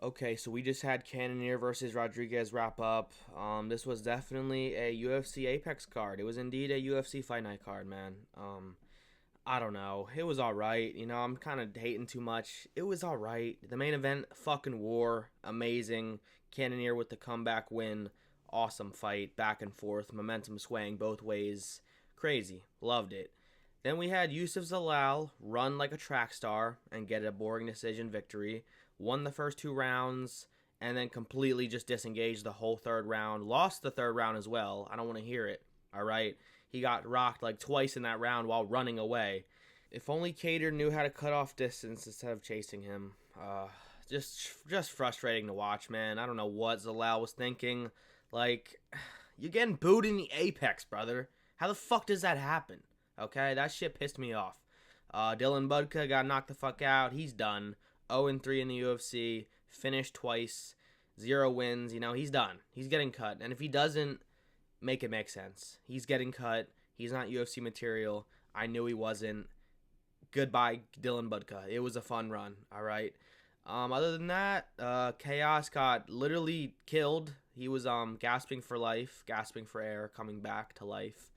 Okay, so we just had Cannonier versus Rodrigues wrap up. This was definitely a UFC Apex card. It was indeed a UFC Fight Night card, man. I don't know. It was all right. I'm kind of hating too much. It was all right. The main event, fucking war, amazing. Cannonier with the comeback win. Awesome fight, back and forth, momentum swaying both ways. Crazy. Loved it. Then we had Yusuf Zalal run like a track star and get a boring decision victory. Won the first two rounds and then completely just disengaged the whole third round. Lost the third round as well. I don't want to hear it. All right. He got rocked like twice in that round while running away. If only Cater knew how to cut off distance instead of chasing him. Just frustrating to watch, man. I don't know what Zalal was thinking. Like, you're getting booed in the Apex, brother. How the fuck does that happen? Okay, that shit pissed me off. Dylan Budka got knocked the fuck out. He's done. 0-3 in the UFC. Finished twice. 0 wins. He's done. He's getting cut. And if he doesn't make it make sense, he's getting cut. He's not UFC material. I knew he wasn't. Goodbye, Dylan Budka. It was a fun run. All right. Other than that, Chaos got literally killed. He was gasping for life, gasping for air, coming back to life.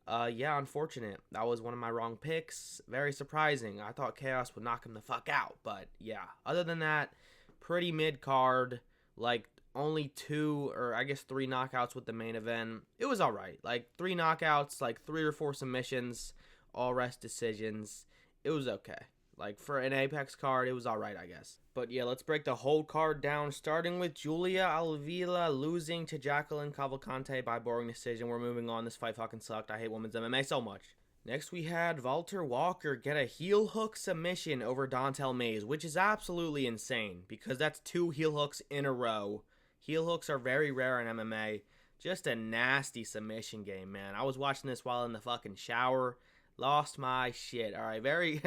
Yeah, unfortunate. That was one of my wrong picks. Very surprising. I thought Chaos would knock him the fuck out, but yeah. Other than that, pretty mid card. Like only 2 or I guess 3 knockouts with the main event. It was all right. Like 3 knockouts, like 3 or 4 submissions, all rest decisions. It was okay. Like for an Apex card, it was all right, I guess. But yeah, let's break the whole card down, starting with Julia Alvila losing to Jacqueline Cavalcante by boring decision. We're moving on. This fight fucking sucked. I hate women's MMA so much. Next, we had Walter Walker get a heel hook submission over Dontel Mays, which is absolutely insane because that's 2 heel hooks in a row. Heel hooks are very rare in MMA. Just a nasty submission game, man. I was watching this while in the fucking shower. Lost my shit. All right, very,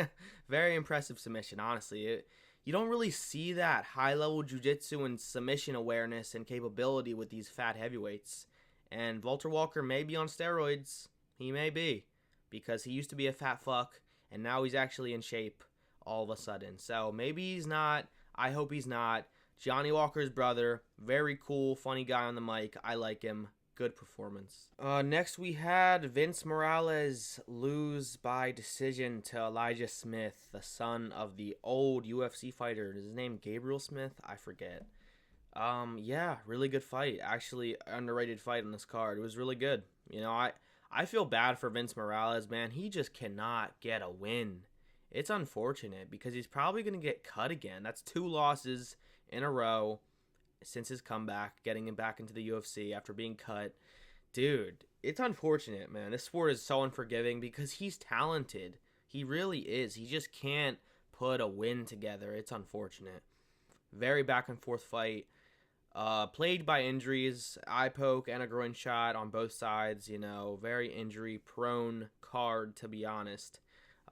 very impressive submission, honestly. You don't really see that high-level jiu-jitsu and submission awareness and capability with these fat heavyweights. And Walter Walker may be on steroids. He may be. Because he used to be a fat fuck, and now he's actually in shape all of a sudden. So maybe he's not. I hope he's not. Johnny Walker's brother. Very cool, funny guy on the mic. I like him. Good performance. Next, we had Vince Morales lose by decision to Elijah Smith, the son of the old UFC fighter. Is his name Gabriel Smith? I forget. Yeah, really good fight. Actually, underrated fight on this card. It was really good. I feel bad for Vince Morales, man. He just cannot get a win. It's unfortunate because he's probably going to get cut again. That's 2 losses in a row since his comeback, getting him back into the UFC after being cut. Dude, it's unfortunate, man. This sport is so unforgiving because he's talented. He really is. He just can't put a win together. It's unfortunate. Very back and forth fight. Plagued by injuries, eye poke and a groin shot on both sides. Very injury prone card, to be honest.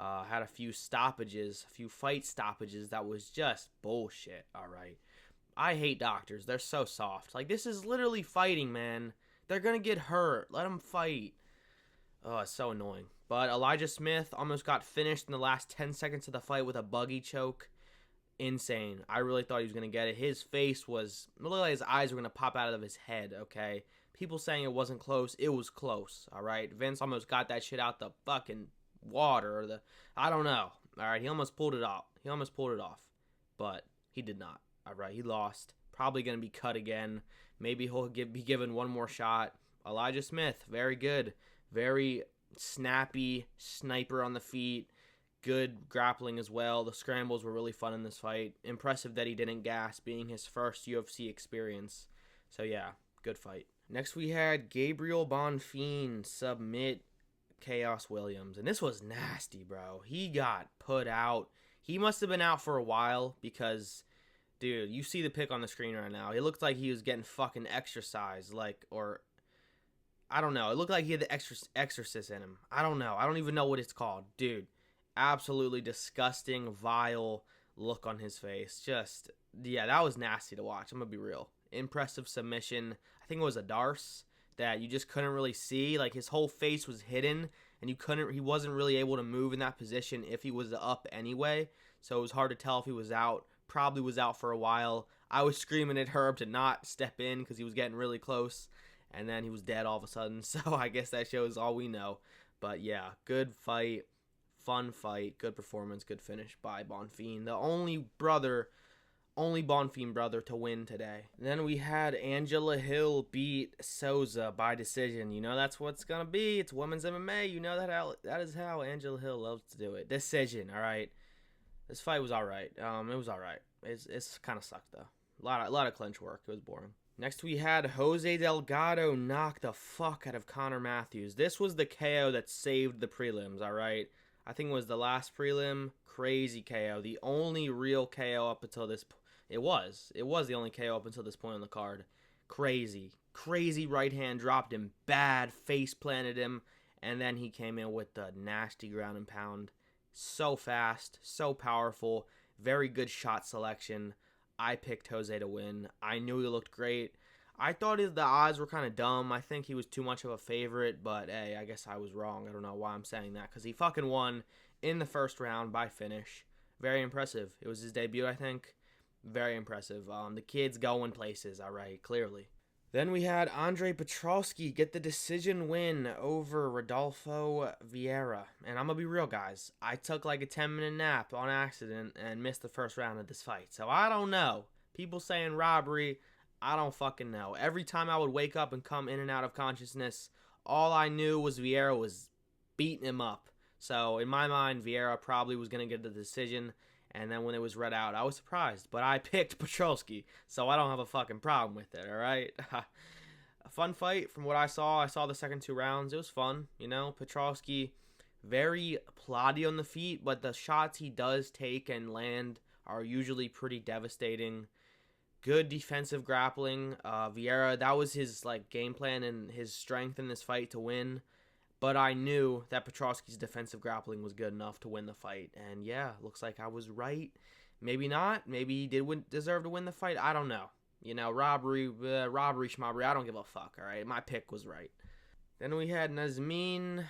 Had a few stoppages, a few fight stoppages that was just bullshit. All right. I hate doctors. They're so soft. Like, this is literally fighting, man. They're going to get hurt. Let them fight. Oh, it's so annoying. But Elijah Smith almost got finished in the last 10 seconds of the fight with a buggy choke. Insane. I really thought he was going to get it. His face was, it looked like his eyes were going to pop out of his head, okay? People saying it wasn't close. It was close, all right? Vince almost got that shit out the fucking water or I don't know. All right, he almost pulled it off. But he did not. All right, he lost. Probably going to be cut again. Maybe he'll be given one more shot. Elijah Smith, very good. Very snappy, sniper on the feet. Good grappling as well. The scrambles were really fun in this fight. Impressive that he didn't gas, being his first UFC experience. So yeah, good fight. Next we had Gabriel Bonfim submit Chaos Williams. And this was nasty, bro. He got put out. He must have been out for a while because, dude, you see the pic on the screen right now. It looked like he was getting fucking exercised, or I don't know. It looked like he had the exorcist in him. I don't know. I don't even know what it's called. Dude, absolutely disgusting, vile look on his face. Just, yeah, that was nasty to watch. I'm going to be real. Impressive submission. I think it was a Darce that you just couldn't really see. Like, his whole face was hidden, and he wasn't really able to move in that position if he was up anyway. So it was hard to tell if he was out. Probably was out for a while. I was screaming at Herb to not step in because he was getting really close, and then he was dead all of a sudden. So I guess that shows all we know. But yeah, good fight, fun fight, good performance, good finish by Bonfim, the only Bonfim brother to win today. Then we had Angela Hill beat Souza by decision. You know that's what's gonna be. It's women's MMA. You know that is how Angela Hill loves to do it. Decision. All right. This fight was all right. It was all right. It's kind of sucked though. A lot of clinch work. It was boring. Next we had Jose Delgado knock the fuck out of Connor Matthews. This was the KO that saved the prelims. All right. I think it was the last prelim. Crazy KO. The only real KO up until this point. It was the only KO up until this point on the card. Crazy right hand dropped him bad, face planted him, and then he came in with the nasty ground and pound. So fast, so powerful, very good shot selection. I picked Jose to win. I knew he looked great. I thought the odds were kind of dumb. I think he was too much of a favorite, but hey, I guess I was wrong. I don't know why I'm saying that, because he fucking won in the first round by finish. Very impressive. It was his debut, I think. Very impressive. The kid's going places, all right, clearly. Then we had Andre Petrosky get the decision win over Rodolfo Vieira. And I'm going to be real, guys. I took like a 10-minute nap on accident and missed the first round of this fight. So I don't know. People saying robbery, I don't fucking know. Every time I would wake up and come in and out of consciousness, all I knew was Vieira was beating him up. So in my mind, Vieira probably was going to get the decision. And then when it was read out, I was surprised. But I picked Petrosky, so I don't have a fucking problem with it, all right? A fun fight from what I saw. I saw the second 2 rounds. It was fun, you know. Petrosky, very plotty on the feet, but the shots he does take and land are usually pretty devastating. Good defensive grappling. Vieira, that was his game plan and his strength in this fight to win. But I knew that Petrosky's defensive grappling was good enough to win the fight. And yeah, looks like I was right. Maybe not. Maybe he did deserve to win the fight. I don't know. You know, robbery, schmobbery. I don't give a fuck, all right? My pick was right. Then we had Nazmin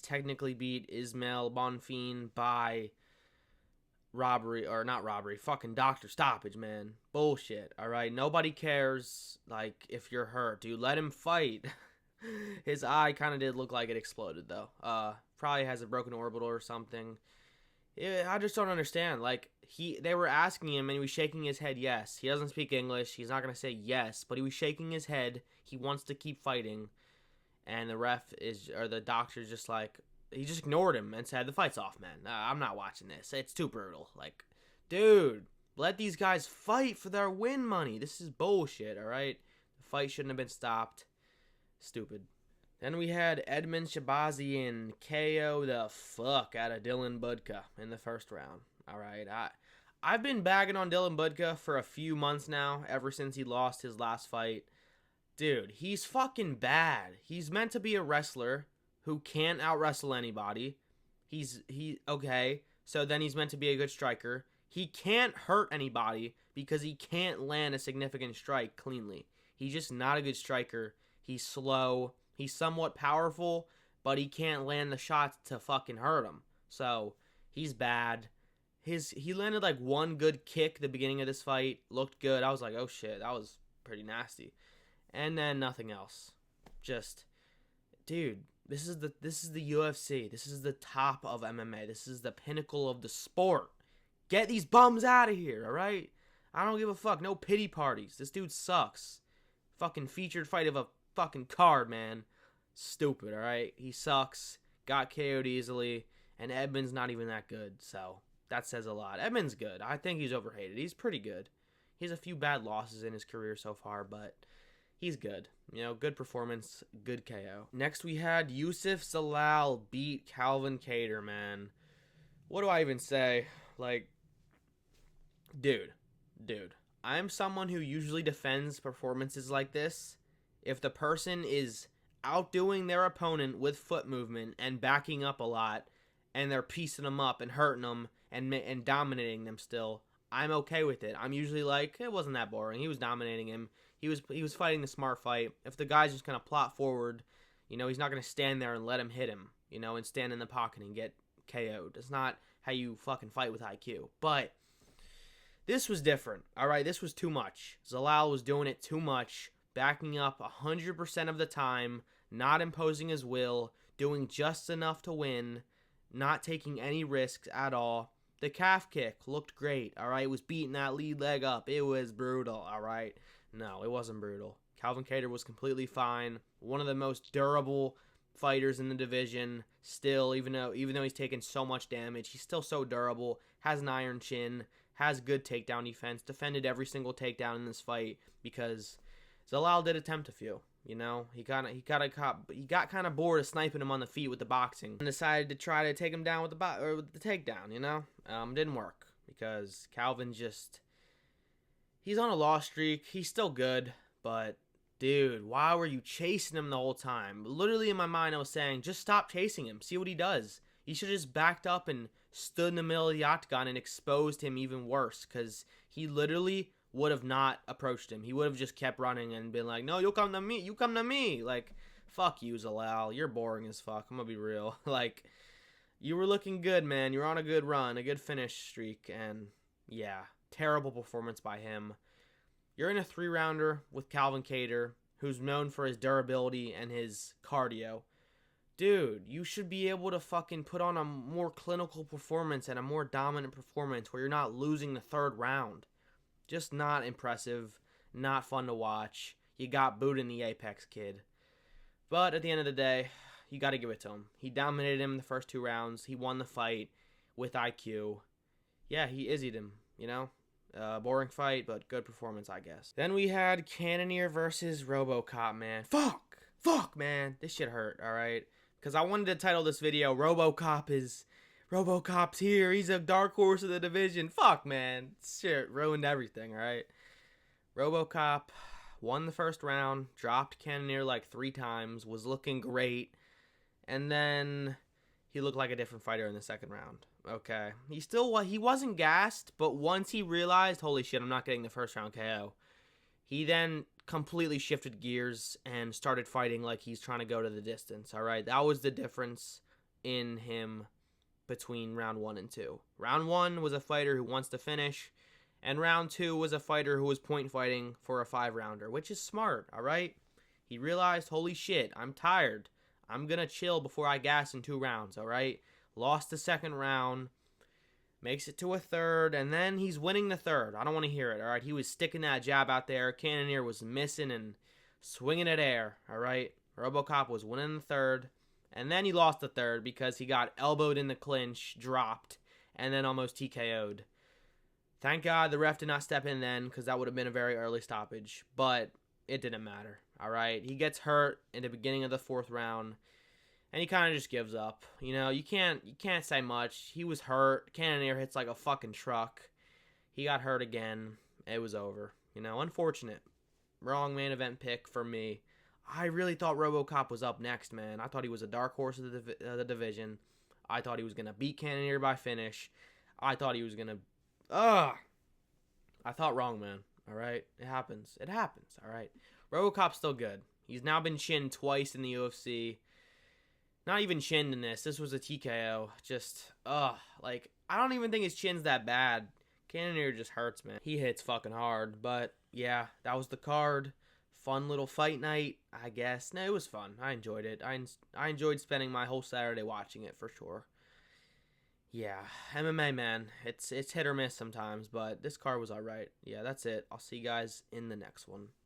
technically beat Ismail Bonfim by robbery, or not robbery, fucking doctor stoppage, man. Bullshit, all right? Nobody cares, if you're hurt. Dude, let him fight. His eye kind of did look like it exploded, though. Probably has a broken orbital or something. Yeah, I just don't understand. They were asking him, and he was shaking his head yes. He doesn't speak English. He's not going to say yes, but he was shaking his head. He wants to keep fighting. And the doctor's just he just ignored him and said, the fight's off, man. I'm not watching this. It's too brutal. Dude, let these guys fight for their win money. This is bullshit, all right? The fight shouldn't have been stopped. Stupid. Then we had Edmund Shabazian KO the fuck out of Dylan Budka in the first round. All right, I've been bagging on Dylan Budka for a few months now, ever since he lost his last fight. Dude, he's fucking bad. He's meant to be a wrestler who can't out-wrestle anybody. Okay, so then he's meant to be a good striker. He can't hurt anybody because he can't land a significant strike cleanly. He's just not a good striker. He's slow. He's somewhat powerful, but he can't land the shots to fucking hurt him. So, he's bad. He landed one good kick at the beginning of this fight. Looked good. I was like, oh shit, that was pretty nasty. And then nothing else. Just, dude, this is the UFC. This is the top of MMA. This is the pinnacle of the sport. Get these bums out of here, all right? I don't give a fuck. No pity parties. This dude sucks. Fucking featured fight of a fucking card, man. Stupid, alright? He sucks. Got KO'd easily. And Edmund's not even that good, so that says a lot. Edmund's good. I think he's overhated. He's pretty good. He has a few bad losses in his career so far, but he's good. You know, good performance, good KO. Next we had Yusuf Zalal beat Calvin Kattar, man. What do I even say? Dude. I'm someone who usually defends performances like this if the person is outdoing their opponent with foot movement and backing up a lot, and they're piecing them up and hurting them and dominating them still. I'm okay with it. I'm usually it wasn't that boring. He was dominating him. He was fighting the smart fight. If the guy's just going to plot forward, he's not going to stand there and let him hit him, and stand in the pocket and get KO'd. It's not how you fucking fight with IQ. But This was different, all right? This was too much. Zalal was doing it too much, backing up 100% of the time, not imposing his will, doing just enough to win, not taking any risks at all. The calf kick looked great, all right? It was beating that lead leg up. It was brutal, all right? No, it wasn't brutal. Calvin Kattar was completely fine. One of the most durable fighters in the division. Still, even though he's taken so much damage, he's still so durable. Has an iron chin. Has good takedown defense. Defended every single takedown in this fight because Zalal did attempt a few. You know, he got kind of bored of sniping him on the feet with the boxing and decided to try to take him down with the takedown. You know, didn't work because Calvin he's on a loss streak. He's still good, but dude, why were you chasing him the whole time? Literally in my mind, I was saying, just stop chasing him. See what he does. You should have just backed up and stood in the middle of the octagon and exposed him even worse because he literally would have not approached him. He would have just kept running and been like, no, you come to me. You come to me. Like, fuck you, Zalal. You're boring as fuck. I'm going to be real. Like, you were looking good, man. You were on a good run, a good finish streak. And, yeah, terrible performance by him. You're in a 3-rounder with Calvin Kattar, who's known for his durability and his cardio. Dude, you should be able to fucking put on a more clinical performance and a more dominant performance where you're not losing the 3rd round. Just not impressive, not fun to watch. You got booed in the Apex, kid. But at the end of the day, you got to give it to him. He dominated him the first 2 rounds. He won the fight with IQ. Yeah, he izzied him, you know? Boring fight, but good performance, I guess. Then we had Cannonier versus RoboCop, man. Fuck, man. This shit hurt, all right? Because I wanted to title this video, RoboCop's here. He's a dark horse of the division. Fuck, man. Shit ruined everything, all right? RoboCop won the first round, dropped Cannonier like 3 times, was looking great, and then he looked like a different fighter in the second round. Okay. He wasn't gassed, but once he realized, holy shit, I'm not getting the first round KO, he then completely shifted gears and started fighting like he's trying to go to the distance, all right? That was the difference in him between round 1 and 2. Round 1 was a fighter who wants to finish, and round 2 was a fighter who was point fighting for a 5-rounder, which is smart, all right? He realized, holy shit, I'm tired. I'm going to chill before I gas in 2 rounds, all right? Lost the second round, makes it to a third, and then he's winning the third. I don't want to hear it, all right? He was sticking that jab out there. Cannonier was missing and swinging at air, all right? RoboCop was winning the third, and then he lost the third because he got elbowed in the clinch, dropped, and then almost TKO'd. Thank God the ref did not step in then because that would have been a very early stoppage, but it didn't matter, all right? He gets hurt in the beginning of the 4th round, and he kind of just gives up. You know, you can't say much. He was hurt. Cannonier hits like a fucking truck. He got hurt again. It was over. You know, unfortunate. Wrong main event pick for me. I really thought RoboCop was up next, man. I thought he was a dark horse of the division. I thought he was going to beat Cannonier by finish. I thought he was going to... I thought wrong, man. All right? It happens. It happens, all right? RoboCop's still good. He's now been chinned twice in the UFC. Not even chinned in this. This was a TKO. Just, like, I don't even think his chin's that bad. Cannonier just hurts, man. He hits fucking hard. But, yeah, that was the card. Fun little fight night, I guess. No, it was fun. I enjoyed it. I enjoyed spending my whole Saturday watching it, for sure. Yeah, MMA, man. It's hit or miss sometimes, but this card was alright. Yeah, that's it. I'll see you guys in the next one.